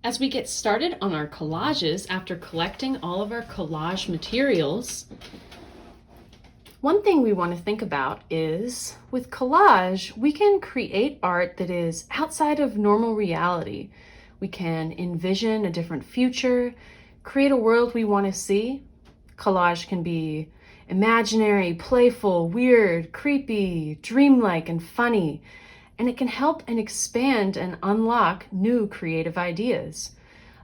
As we get started on our collages after collecting all of our collage materials, one thing we want to think about is with collage, we can create art that is outside of normal reality. We can envision a different future, create a world we want to see. Collage can be imaginary, playful, weird, creepy, dreamlike, and funny. And it can help and expand and unlock new creative ideas.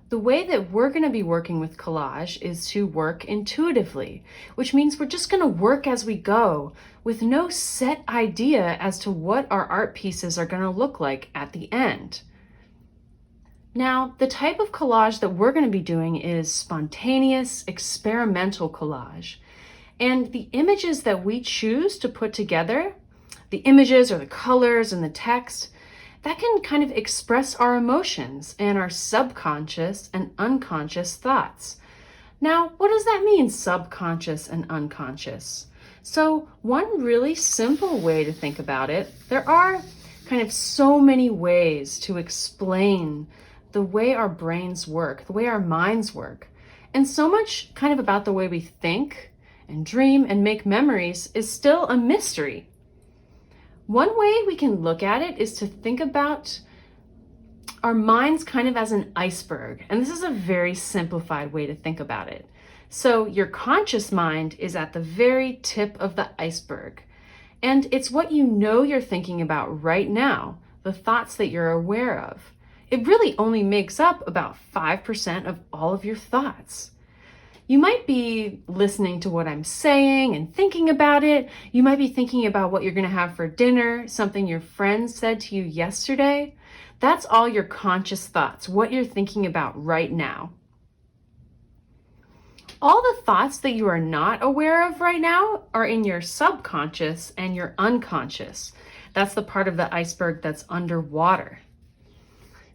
The way that we're going to be working with collage is to work intuitively, which means we're just going to work as we go with no set idea as to what our art pieces are going to look like at the end. Now, the type of collage that we're going to be doing is spontaneous, experimental collage. And the images that we choose to put together, the images or the colors and the text, that can kind of express our emotions and our subconscious and unconscious thoughts. Now, what does that mean, subconscious and unconscious? So one really simple way to think about it, there are kind of so many ways to explain the way our brains work, the way our minds work. And so much kind of about the way we think and dream and make memories is still a mystery. One way we can look at it is to think about our minds kind of as an iceberg. And this is a very simplified way to think about it. So your conscious mind is at the very tip of the iceberg. And it's what you know you're thinking about right now, the thoughts that you're aware of. It really only makes up about 5% of all of your thoughts. You might be listening to what I'm saying and thinking about it. You might be thinking about what you're going to have for dinner, something your friend said to you yesterday. That's all your conscious thoughts, what you're thinking about right now. All the thoughts that you are not aware of right now are in your subconscious and your unconscious. That's the part of the iceberg that's underwater.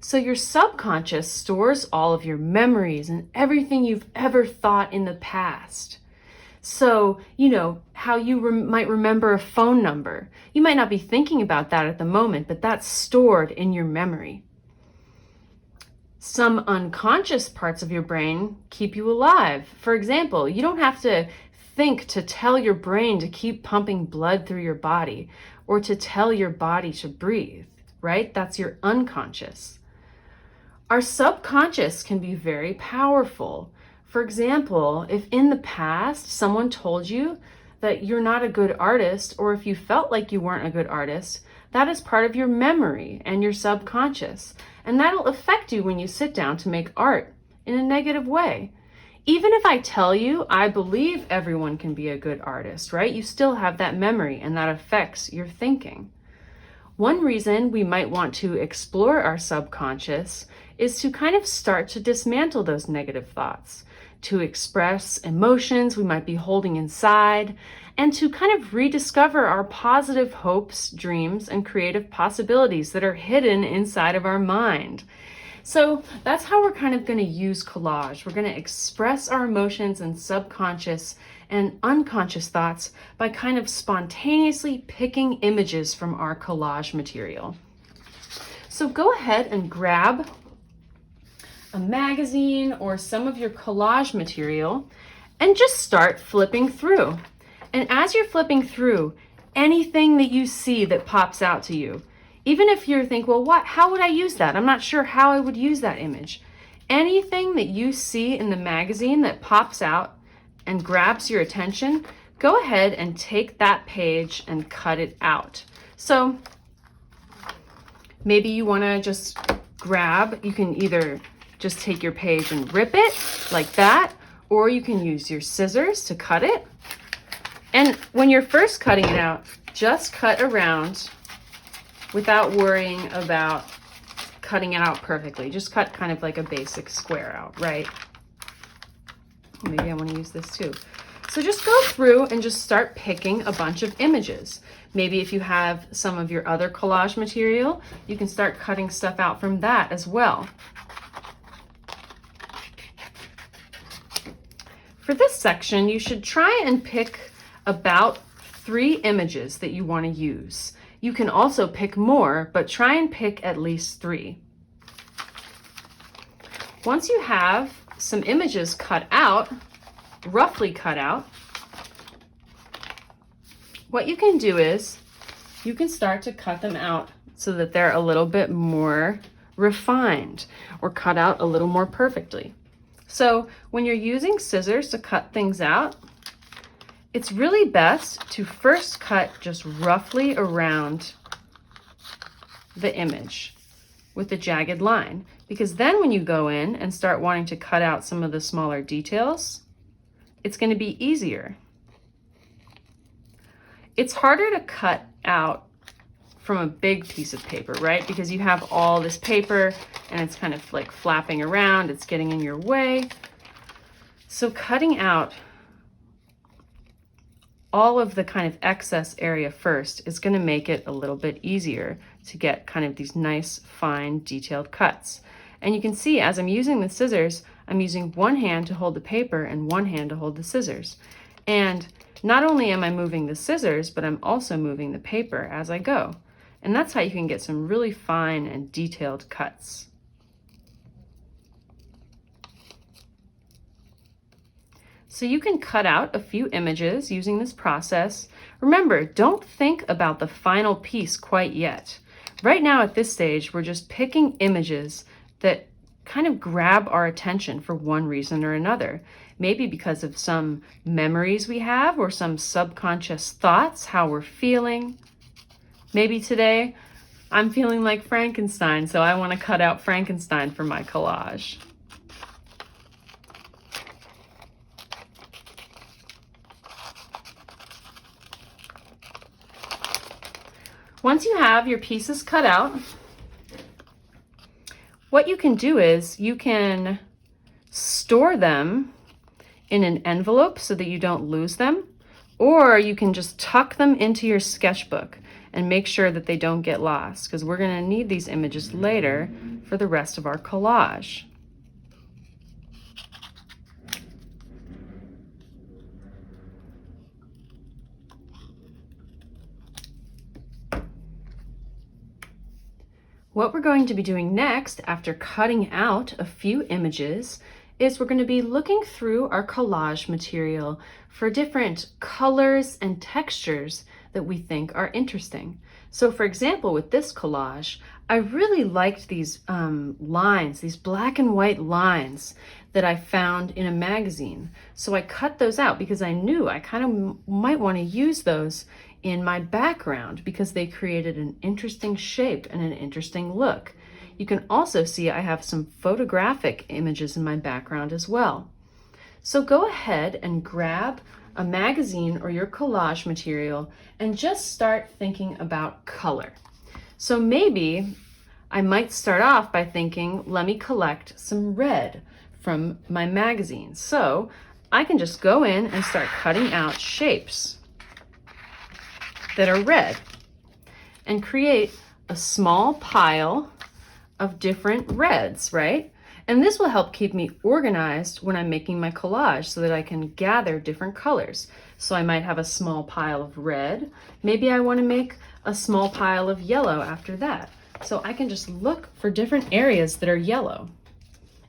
So your subconscious stores all of your memories and everything you've ever thought in the past. So, how you might remember a phone number. You might not be thinking about that at the moment, but that's stored in your memory. Some unconscious parts of your brain keep you alive. For example, you don't have to think to tell your brain to keep pumping blood through your body or to tell your body to breathe, right? That's your unconscious. Our subconscious can be very powerful. For example, if in the past someone told you that you're not a good artist, or if you felt like you weren't a good artist, that is part of your memory and your subconscious. And that'll affect you when you sit down to make art in a negative way. Even if I tell you, I believe everyone can be a good artist, right? You still have that memory and that affects your thinking. One reason we might want to explore our subconscious is to kind of start to dismantle those negative thoughts, to express emotions we might be holding inside, and to kind of rediscover our positive hopes, dreams, and creative possibilities that are hidden inside of our mind. So that's how we're kind of going to use collage. We're going to express our emotions and subconscious and unconscious thoughts by kind of spontaneously picking images from our collage material. So go ahead and grab a magazine or some of your collage material and just start flipping through. And as you're flipping through, anything that you see that pops out to you, even if you think, well, how would I use that? I'm not sure how I would use that image. Anything that you see in the magazine that pops out and grabs your attention, go ahead and take that page and cut it out. So maybe you want to just you can either just take your page and rip it like that, or you can use your scissors to cut it. And when you're first cutting it out, just cut around without worrying about cutting it out perfectly. Just cut kind of like a basic square out, right? Maybe I want to use this too. So just go through and just start picking a bunch of images. Maybe if you have some of your other collage material, you can start cutting stuff out from that as well. For this section, you should try and pick about 3 images that you want to use. You can also pick more, but try and pick at least 3. Once you have some images cut out, roughly cut out, what you can do is you can start to cut them out so that they're a little bit more refined or cut out a little more perfectly. So when you're using scissors to cut things out, it's really best to first cut just roughly around the image with a jagged line, because then when you go in and start wanting to cut out some of the smaller details, it's going to be easier. It's harder to cut out from a big piece of paper, right? Because you have all this paper and it's kind of like flapping around, it's getting in your way. So cutting out all of the kind of excess area first is going to make it a little bit easier to get kind of these nice, fine, detailed cuts. And you can see as I'm using the scissors, I'm using one hand to hold the paper and one hand to hold the scissors. And not only am I moving the scissors, but I'm also moving the paper as I go. And that's how you can get some really fine and detailed cuts. So you can cut out a few images using this process. Remember, don't think about the final piece quite yet. Right now at this stage, we're just picking images that kind of grab our attention for one reason or another. Maybe because of some memories we have or some subconscious thoughts, how we're feeling. Maybe today I'm feeling like Frankenstein, so I want to cut out Frankenstein for my collage. Once you have your pieces cut out, what you can do is you can store them in an envelope so that you don't lose them, or you can just tuck them into your sketchbook and make sure that they don't get lost, because we're going to need these images later for the rest of our collage. What we're going to be doing next, after cutting out a few images, is we're going to be looking through our collage material for different colors and textures that we think are interesting. So for example, with this collage, I really liked these lines, these black and white lines that I found in a magazine. So I cut those out because I knew I kind of might want to use those in my background because they created an interesting shape and an interesting look. You can also see I have some photographic images in my background as well. So go ahead and grab a magazine or your collage material and just start thinking about color. So maybe I might start off by thinking, let me collect some red from my magazine. So I can just go in and start cutting out shapes that are red and create a small pile of different reds, right? And this will help keep me organized when I'm making my collage so that I can gather different colors. So I might have a small pile of red. Maybe I want to make a small pile of yellow after that. So I can just look for different areas that are yellow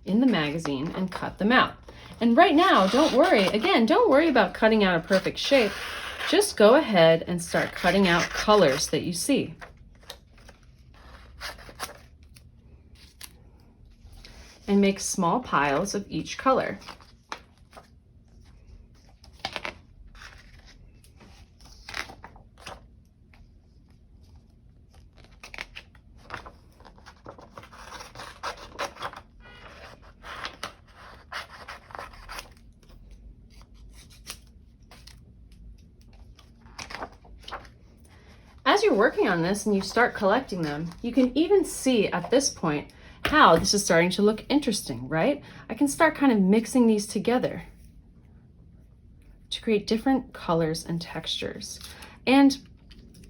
in the magazine and cut them out. And right now, don't worry about cutting out a perfect shape. Just go ahead and start cutting out colors that you see. And make small piles of each color. As you're working on this and you start collecting them, you can even see at this point how this is starting to look interesting, right? I can start kind of mixing these together to create different colors and textures. And,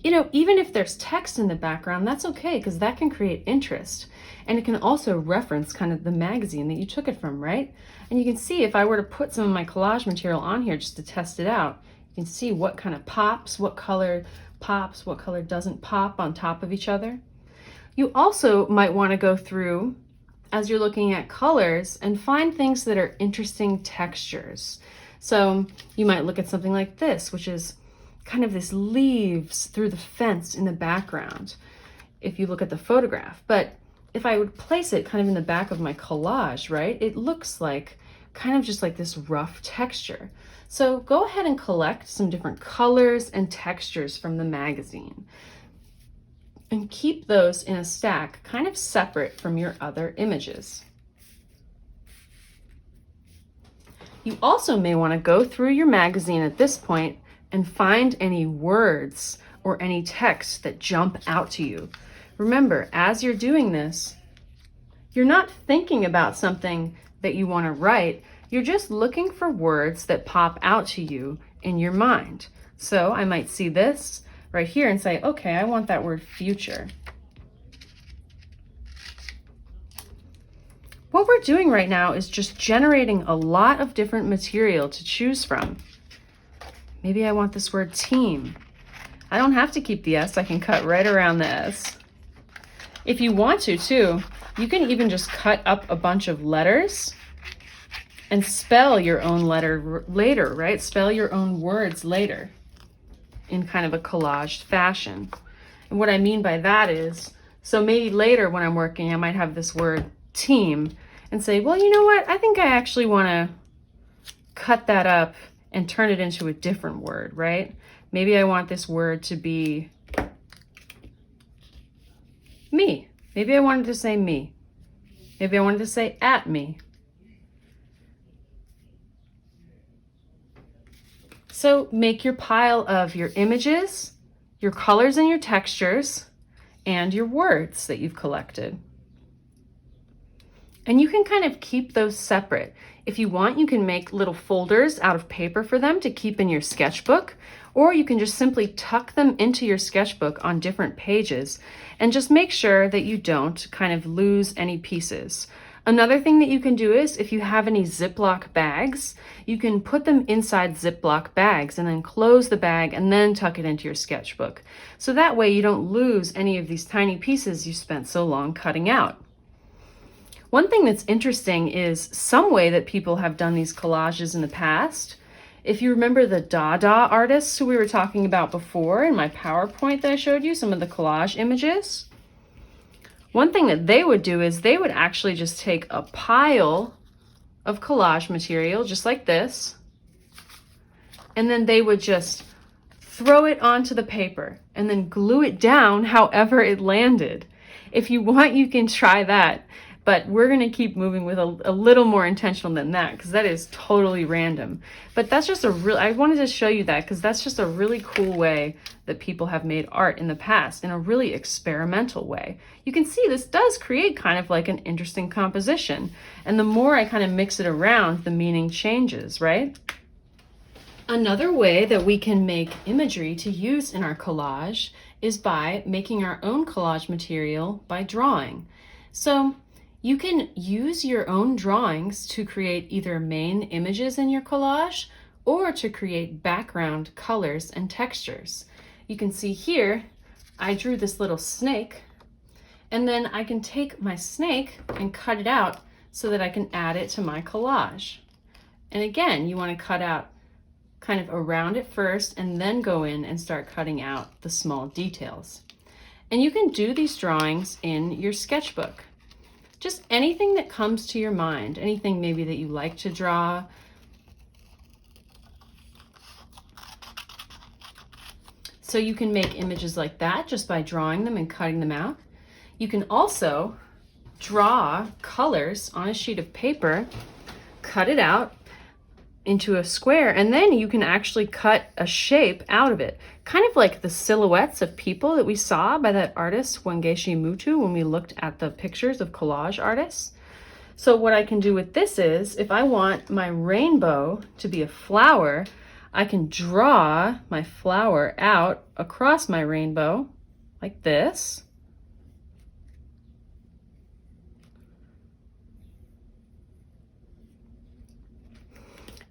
you know, even if there's text in the background, that's okay, because that can create interest. And it can also reference kind of the magazine that you took it from, right? And you can see if I were to put some of my collage material on here just to test it out, you can see what kind of pops, what color doesn't pop on top of each other. You also might want to go through as you're looking at colors and find things that are interesting textures. So you might look at something like this, which is kind of this leaves through the fence in the background, if you look at the photograph. But if I would place it kind of in the back of my collage, right, it looks like kind of just like this rough texture. So go ahead and collect some different colors and textures from the magazine and keep those in a stack kind of separate from your other images. You also may want to go through your magazine at this point and find any words or any text that jump out to you. Remember, as you're doing this, you're not thinking about something that you want to write. You're just looking for words that pop out to you in your mind. So I might see this right here and say, okay, I want that word future. What we're doing right now is just generating a lot of different material to choose from. Maybe I want this word team. I don't have to keep the S, I can cut right around the S. If you want to too, you can even just cut up a bunch of letters and spell your own letter later, right? Spell your own words later in kind of a collaged fashion. And what I mean by that is, so maybe later when I'm working, I might have this word team and say, well, you know what? I think I actually want to cut that up and turn it into a different word, right? Maybe I want this word to be me. Maybe I wanted to say me. Maybe I wanted to say at me. So make your pile of your images, your colors and your textures, and your words that you've collected. And you can kind of keep those separate. If you want, you can make little folders out of paper for them to keep in your sketchbook, or you can just simply tuck them into your sketchbook on different pages and just make sure that you don't kind of lose any pieces. Another thing that you can do is if you have any Ziploc bags, you can put them inside Ziploc bags and then close the bag and then tuck it into your sketchbook. So that way you don't lose any of these tiny pieces you spent so long cutting out. One thing that's interesting is some way that people have done these collages in the past. If you remember the Dada artists who we were talking about before in my PowerPoint that I showed you, some of the collage images, one thing that they would do is they would actually just take a pile of collage material, just like this, and then they would just throw it onto the paper and then glue it down however it landed. If you want, you can try that, but we're going to keep moving with a little more intentional than that because that is totally random. But that's just I wanted to show you that because that's just a really cool way that people have made art in the past in a really experimental way. You can see this does create kind of like an interesting composition. And the more I kind of mix it around, the meaning changes, right? Another way that we can make imagery to use in our collage is by making our own collage material by drawing. So you can use your own drawings to create either main images in your collage or to create background colors and textures. You can see here, I drew this little snake, and then I can take my snake and cut it out so that I can add it to my collage. And again, you want to cut out kind of around it first and then go in and start cutting out the small details. And you can do these drawings in your sketchbook. Just anything that comes to your mind, anything maybe that you like to draw. So you can make images like that just by drawing them and cutting them out. You can also draw colors on a sheet of paper, cut it out into a square, and then you can actually cut a shape out of it. Kind of like the silhouettes of people that we saw by that artist Wangechi Mutu when we looked at the pictures of collage artists. So what I can do with this is, if I want my rainbow to be a flower, I can draw my flower out across my rainbow like this.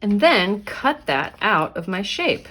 And then cut that out of my shape.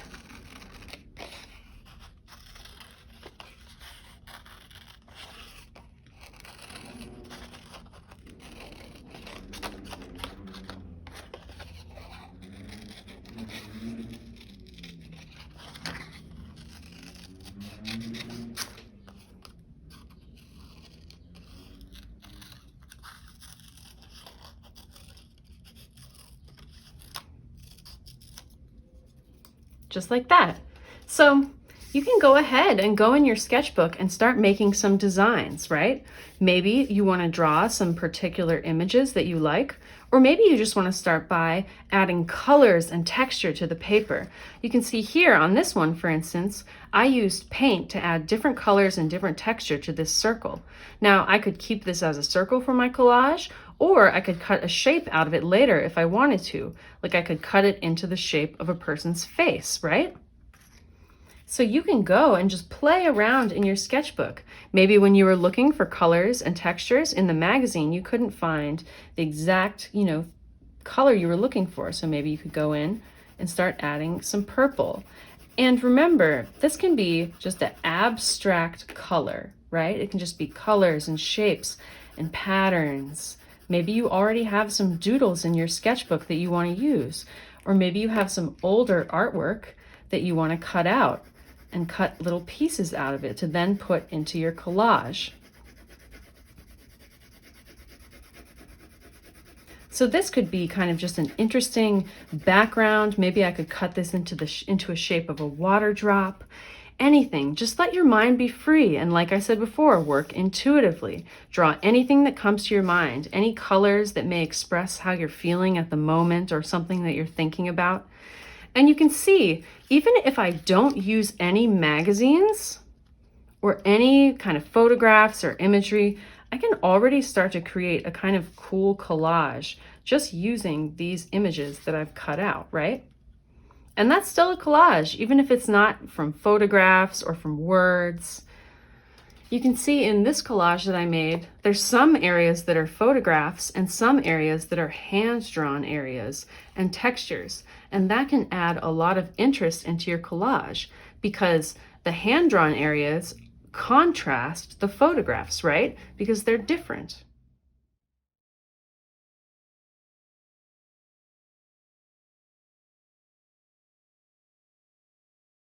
just like that. So you can go ahead and go in your sketchbook and start making some designs, right? Maybe you want to draw some particular images that you like, or maybe you just want to start by adding colors and texture to the paper. You can see here on this one, for instance, I used paint to add different colors and different texture to this circle. Now, I could keep this as a circle for my collage, or I could cut a shape out of it later if I wanted to. Like I could cut it into the shape of a person's face, right? So you can go and just play around in your sketchbook. Maybe when you were looking for colors and textures in the magazine, you couldn't find the exact, color you were looking for. So maybe you could go in and start adding some purple. And remember, this can be just an abstract color, right? It can just be colors and shapes and patterns. Maybe you already have some doodles in your sketchbook that you want to use. Or maybe you have some older artwork that you want to cut out and cut little pieces out of it to then put into your collage. So this could be kind of just an interesting background. Maybe I could cut this into a shape of a water drop. Anything, just let your mind be free. And like I said before, work intuitively. Draw anything that comes to your mind, any colors that may express how you're feeling at the moment or something that you're thinking about. And you can see, even if I don't use any magazines or any kind of photographs or imagery, I can already start to create a kind of cool collage just using these images that I've cut out, right? And that's still a collage, even if it's not from photographs or from words. You can see in this collage that I made, there's some areas that are photographs and some areas that are hand-drawn areas and textures. And that can add a lot of interest into your collage because the hand-drawn areas contrast the photographs, right? Because they're different.